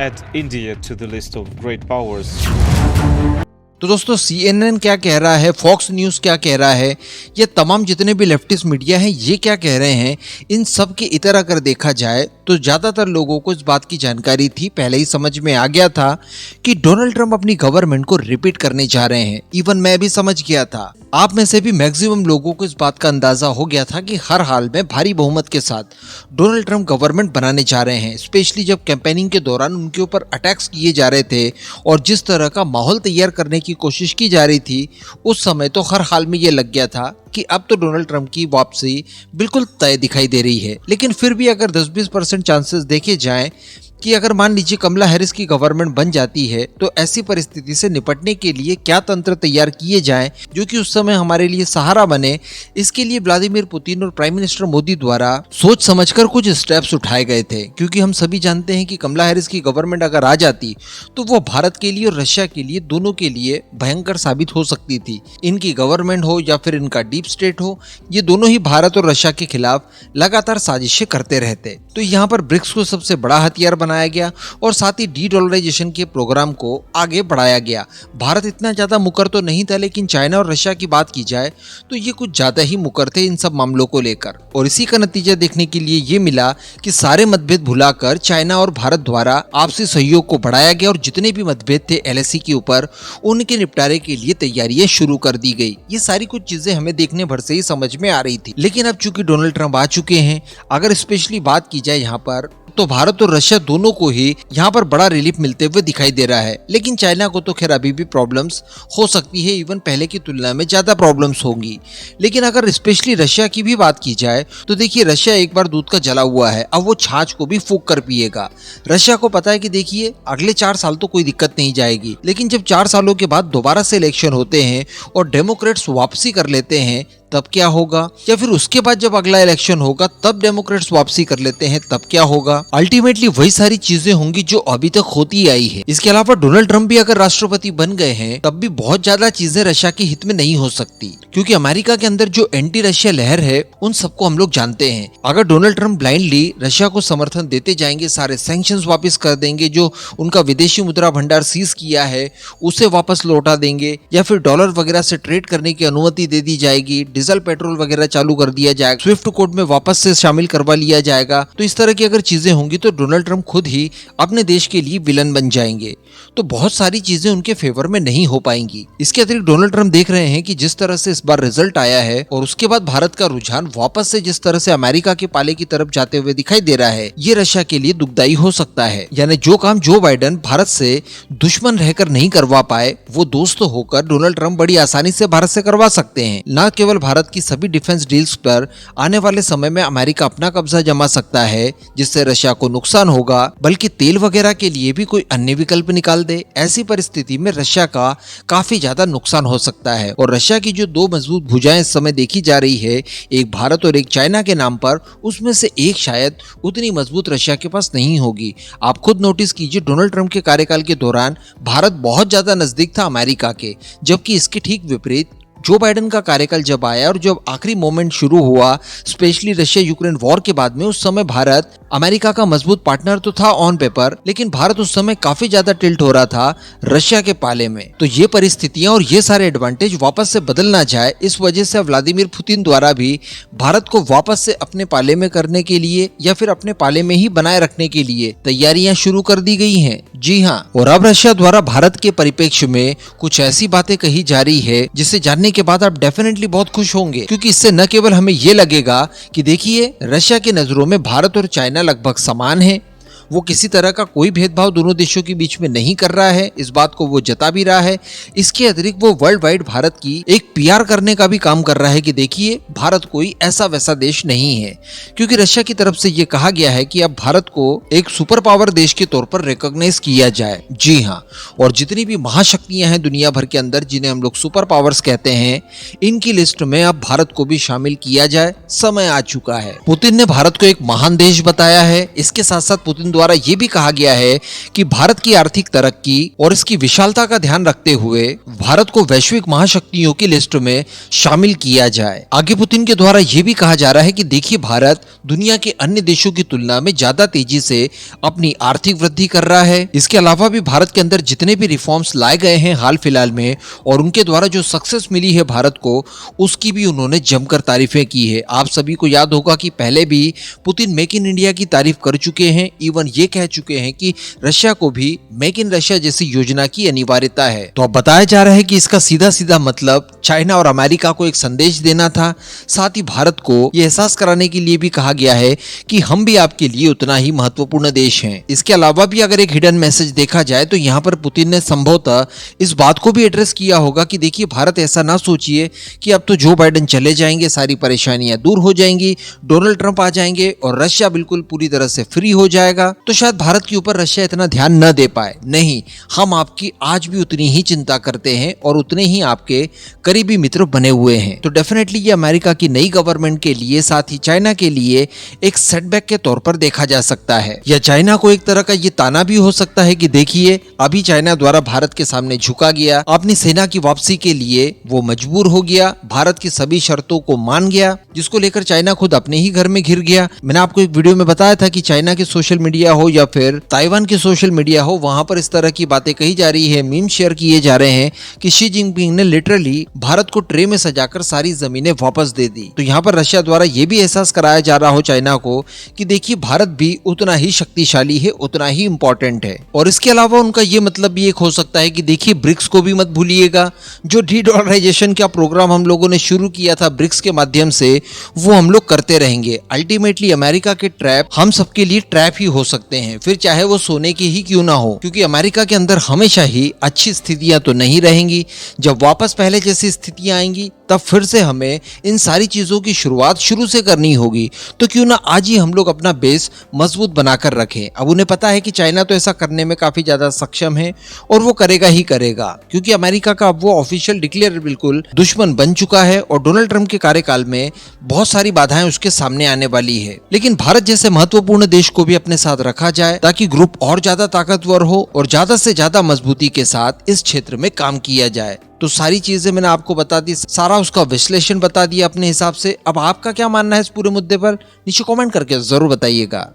add India to the list of great powers. तो दोस्तों CNN क्या कह रहा है, फॉक्स न्यूज़ क्या कह रहा है, ये तमाम जितने भी लेफ्टिस्ट मीडिया हैं ये क्या कह रहे हैं, इन सब के इतर अगर देखा जाए तो ज़्यादातर लोगों को इस बात की जानकारी थी, पहले ही समझ में आ गया था कि डोनाल्ड ट्रंप अपनी गवर्नमेंट को रिपीट करने जा रहे हैं। इवन मैं भी समझ गया था। आप में से भी मैक्सिमम लोगों को इस बात का अंदाजा हो गया था कि हर हाल में भारी बहुमत के साथ डोनाल्ड ट्रंप गवर्नमेंट बनाने जा रहे हैं। स्पेशली जब कैंपेनिंग के दौरान उनके ऊपर अटैक्स किए जा रहे थे और जिस तरह का माहौल तैयार करने की कोशिश की जा रही थी, उस समय तो हर हाल में ये लग गया था कि अब तो डोनाल्ड ट्रंप की वापसी बिल्कुल तय दिखाई दे रही है। लेकिन फिर भी अगर 10-20% चांसेस देखे जाएं कि अगर मान लीजिए कमला हैरिस की गवर्नमेंट बन जाती है, तो ऐसी परिस्थिति से निपटने के लिए क्या तंत्र तैयार किए जाएं जो कि उस समय हमारे लिए सहारा बने, इसके लिए व्लादिमीर पुतिन और प्राइम मिनिस्टर मोदी द्वारा सोच समझकर कुछ स्टेप्स उठाए गए थे। क्योंकि हम सभी जानते हैं कि कमला हैरिस की गवर्नमेंट अगर आ जाती तो वो भारत के लिए और रशिया के लिए, दोनों के लिए भयंकर साबित हो सकती थी। इनकी गवर्नमेंट हो या फिर इनका डीप स्टेट हो, ये दोनों ही भारत और रशिया के खिलाफ लगातार साजिशें करते रहते। तो यहाँ पर ब्रिक्स को सबसे बड़ा हथियार बनाया गया और साथ ही डी-डॉलराइजेशन के प्रोग्राम को आगे बढ़ाया गया। भारत इतना ज्यादा मुकर तो नहीं था, लेकिन चाइना और रशिया की बात की जाए तो ये कुछ ज्यादा ही मुकर थे इन सब मामलों को लेकर। और इसी का नतीजा देखने के लिए ये मिला कि सारे मतभेद भुलाकर चाइना और भारत द्वारा आपसी सहयोग को बढ़ाया गया और जितने भी मतभेद थे LAC के ऊपर, उनके निपटारे के लिए तैयारियां शुरू कर दी गई। ये सारी कुछ चीजें हमें देखने भर से ही समझ में आ रही थी। लेकिन अब चूंकि डोनाल्ड ट्रंप आ चुके हैं, अगर स्पेशली बात की जाए यहाँ पर, तो भारत और रशिया दोनों को ही यहाँ पर बड़ा रिलीफ मिलते हुए दिखाई दे रहा है। लेकिन चाइना को तो खैर अभी भी प्रॉब्लम्स हो सकती है, इवन पहले की तुलना में ज्यादा प्रॉब्लम्स होंगी। लेकिन अगर स्पेशली रशिया की भी बात की जाए तो देखिए, रशिया एक बार दूध का जला हुआ है, अब वो छाछ को भी फूंक कर पिएगा। रशिया को पता है कि देखिए अगले 4 साल तो कोई दिक्कत नहीं जाएगी, लेकिन जब 4 सालों के बाद दोबारा से इलेक्शन होते हैं और डेमोक्रेट्स वापसी कर लेते हैं, तब क्या होगा? या फिर उसके बाद जब अगला इलेक्शन होगा तब डेमोक्रेट्स वापसी कर लेते हैं, तब क्या होगा? अल्टीमेटली वही सारी चीजें होंगी जो अभी तक होती आई है। इसके अलावा डोनाल्ड ट्रंप भी अगर राष्ट्रपति बन गए हैं, तब भी बहुत ज्यादा चीजें रशिया के हित में नहीं हो सकती, क्योंकि अमेरिका के अंदर जो एंटी रशिया लहर है उन सबको हम लोग जानते हैं। अगर डोनाल्ड ट्रंप ब्लाइंडली रशिया को समर्थन देते जाएंगे, सारे सैंक्शंस वापस कर देंगे, जो उनका विदेशी मुद्रा भंडार सीज किया है उसे वापस लौटा देंगे, या फिर डॉलर वगैरह से ट्रेड करने की अनुमति दे दी जाएगी, डीजल पेट्रोल वगैरह चालू कर दिया जाएगा, स्विफ्ट कोड में वापस से शामिल करवा लिया जाएगा, तो इस तरह की अगर चीजें होंगी तो डोनाल्ड ट्रंप खुद ही अपने देश के लिए विलन बन जाएंगे। तो बहुत सारी चीजें उनके फेवर में नहीं हो पाएंगी। इसके अतिरिक्त डोनाल्ड ट्रंप देख रहे हैं कि जिस तरह से इस बार रिजल्ट आया है और उसके बाद भारत का रुझान वापस से जिस तरह से अमेरिका के पाले की तरफ जाते हुए दिखाई दे रहा है, ये रशिया के लिए दुखदायी हो सकता है। यानी जो काम जो बाइडेन भारत से दुश्मन रहकर नहीं करवा पाए, वो दोस्त होकर डोनाल्ड ट्रंप बड़ी आसानी से भारत से करवा सकते हैं। न केवल भारत की सभी डिफेंस डील्स पर आने वाले समय में अमेरिका अपना कब्जा जमा सकता है, जिससे रशिया को नुकसान होगा, बल्कि तेल वगैरह के लिए भी कोई अन्य विकल्प निकाल दे। ऐसी परिस्थिति में रशिया का काफी ज्यादा नुकसान हो सकता है। और रशिया की जो 2 मजबूत भुजाएं इस समय देखी जा रही है, एक भारत और एक चाइना के नाम पर, उसमें से एक शायद उतनी मजबूत रशिया के पास नहीं होगी। आप खुद नोटिस कीजिए, डोनाल्ड ट्रंप के कार्यकाल के दौरान भारत बहुत ज्यादा नजदीक था अमेरिका के, जबकि इसके ठीक विपरीत जो बाइडेन का कार्यकाल जब आया और जब आखिरी मोमेंट शुरू हुआ, स्पेशली रशिया यूक्रेन वॉर के बाद में, उस समय भारत अमेरिका का मजबूत पार्टनर तो था ऑन पेपर, लेकिन भारत उस समय काफी ज्यादा टिल्ट हो रहा था रशिया के पाले में। तो ये परिस्थितियां और ये सारे एडवांटेज वापस से बदल ना जाए, इस वजह से व्लादिमीर पुतिन द्वारा भी भारत को वापस से अपने पाले में करने के लिए या फिर अपने पाले में ही बनाए रखने के लिए तैयारियां शुरू कर दी गई हैं। जी हाँ, और अब रशिया द्वारा भारत के परिप्रेक्ष्य में कुछ ऐसी बातें कही जा रही है जिसे जानने के बाद आप डेफिनेटली बहुत खुश होंगे, क्योंकि इससे न केवल हमें ये लगेगा कि देखिए रशिया की नजरों में भारत और चाइना लगभग समान है, वो किसी तरह का कोई भेदभाव दोनों देशों के बीच में नहीं कर रहा है, इस बात को वो जता भी रहा है। इसके अतिरिक्त वो वर्ल्ड वाइड भारत की एक PR करने का भी काम कर रहा है कि देखिए भारत कोई ऐसा वैसा देश नहीं है, क्योंकि रशिया की तरफ से ये कहा गया है कि अब भारत को एक सुपर पावर देश के तौर पर रिकॉग्नाइज किया जाए। जी हाँ, और जितनी भी महाशक्तियां हैं दुनिया भर के अंदर, जिन्हें हम लोग सुपर पावर्स कहते हैं, इनकी लिस्ट में अब भारत को भी शामिल किया जाए, समय आ चुका है। पुतिन ने भारत को एक महान देश बताया है। इसके साथ साथ पुतिन द्वारा ये भी कहा गया है कि भारत की आर्थिक तरक्की और इसकी विशालता का ध्यान रखते हुए भारत को वैश्विक महाशक्तियों की लिस्ट में शामिल किया जाए। आगे पुतिन के द्वारा ये भी कहा जा रहा है कि देखिए, भारत दुनिया के अन्य देशों की तुलना में ज्यादा तेजी से अपनी आर्थिक वृद्धि कर रहा है। इसके अलावा भी भारत के अंदर जितने भी रिफॉर्म्स लाए गए हैं हाल फिलहाल में और उनके द्वारा जो सक्सेस मिली है भारत को, उसकी भी उन्होंने जमकर तारीफें की है। आप सभी को याद होगा कि पहले भी पुतिन मेक इन इंडिया की तारीफ कर चुके हैं, इवन ये कह चुके हैं कि रशिया को भी मेक इन रशिया जैसी योजना की अनिवार्यता है। तो अब बताया जा रहा है कि इसका सीधा सीधा मतलब चाइना और अमेरिका को एक संदेश देना था, साथ ही भारत को यह एहसास कराने के लिए भी कहा गया है कि हम भी आपके लिए उतना ही महत्वपूर्ण देश हैं। इसके अलावा भी अगर एक हिडन मैसेज देखा जाए तो यहाँ पर पुतिन ने संभवतः इस बात को भी एड्रेस किया होगा कि देखिए, भारत ऐसा ना सोचिए कि अब तो जो बाइडेन चले जाएंगे, सारी परेशानियां दूर हो जाएंगी, डोनाल्ड ट्रंप आ जाएंगे और रशिया बिल्कुल पूरी तरह से फ्री हो जाएगा, तो शायद भारत के ऊपर रशिया इतना ध्यान न दे पाए। नहीं, हम आपकी आज भी उतनी ही चिंता करते हैं और उतने ही आपके करीबी मित्र बने हुए हैं। तो डेफिनेटली ये अमेरिका की नई गवर्नमेंट के लिए, साथ ही चाइना के लिए एक सेटबैक के तौर पर देखा जा सकता है, या चाइना को एक तरह का ये ताना भी हो सकता है कि देखिए, अभी चाइना द्वारा भारत के सामने झुका गया, अपनी सेना की वापसी के लिए वो मजबूर हो गया, भारत की सभी शर्तों को मान गया, जिसको लेकर चाइना खुद अपने ही घर में घिर गया। मैंने आपको एक वीडियो में बताया था कि चाइना के सोशल मीडिया हो या फिर ताइवान के सोशल मीडिया हो, वहां पर इस तरह की बातें कही जा रही है, मीम शेयर किए जा रहे हैं कि शी जिनपिंग ने लिटरली भारत को ट्रे में सजाकर सारी जमीनें वापस दे दी। तो यहाँ पर रशिया द्वारा ये भी एहसास कराया जा रहा हो चाइना को कि देखिए, भारत भी उतना ही शक्तिशाली है, उतना ही इंपॉर्टेंट है। और इसके अलावा उनका ये मतलब भी एक हो सकता है कि देखिए, ब्रिक्स को भी मत भूलिएगा, जो डीडॉलराइजेशन का प्रोग्राम हम लोगों ने शुरू किया था ब्रिक्स के माध्यम से, वो हम लोग करते रहेंगे। अल्टीमेटली अमेरिका के ट्रैप हम सबके लिए ट्रैप ही हो सकते हैं, फिर चाहे वो सोने की ही क्यों ना हो, क्योंकि अमेरिका के अंदर हमेशा ही अच्छी स्थितियां तो नहीं रहेंगी। जब वापस पहले जैसी स्थितियां आएंगी तब फिर से हमें इन सारी चीजों की शुरुआत शुरू से करनी होगी। तो क्यों ना आज ही हम लोग अपना बेस मजबूत बनाकर रखें। अब उन्हें पता है कि चाइना तो ऐसा करने में काफी ज्यादा सक्षम है और वो करेगा ही करेगा, क्योंकि अमेरिका का अब वो ऑफिशियल डिक्लेयर बिल्कुल दुश्मन बन चुका है और डोनाल्ड ट्रंप के कार्यकाल में बहुत सारी बाधाएं उसके सामने आने वाली है। लेकिन भारत जैसे महत्वपूर्ण देश को भी अपने साथ रखा जाए ताकि ग्रुप और ज्यादा ताकतवर हो और ज्यादा से ज्यादा मजबूती के साथ इस क्षेत्र में काम किया जाए। तो सारी चीजें मैंने आपको बता दी, सारा उसका विश्लेषण बता दिया अपने हिसाब से। अब आपका क्या मानना है इस पूरे मुद्दे पर, नीचे कमेंट करके जरूर बताइएगा।